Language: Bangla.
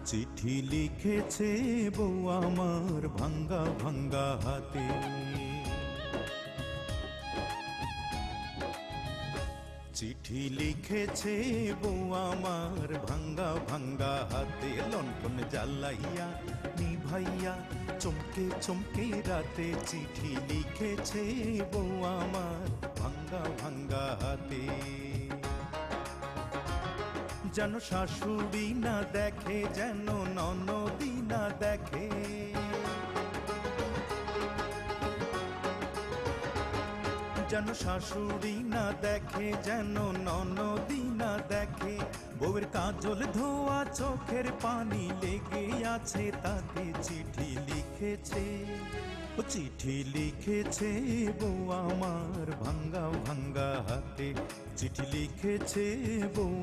চিঠি লিখেছে বউ আমার ভাঙ্গা ভাঙ্গা হাতে। চিঠি লিখেছে বউ আমার ভাঙ্গা ভাঙ্গা হাতে। লণ্ঠন জ্বালাইয়া নিভাইয়া চমকে চমকে রাতে। চিঠি লিখেছে বউ আমার ভাঙ্গা ভাঙ্গা হাতে। যেন শাশুড়ি না দেখে, যেন ননদি না দেখে, যেন শাশুড়ি না দেখে, যেন ননদি না দেখে। বউয়ের কাজল ধোয়া চোখের পানি লেগে আছে তাতে। চিঠি লিখেছে, ও চিঠি লিখেছে বউ আমার ভাঙ্গা ভাঙ্গা হাতে। চিঠি লিখেছে বউ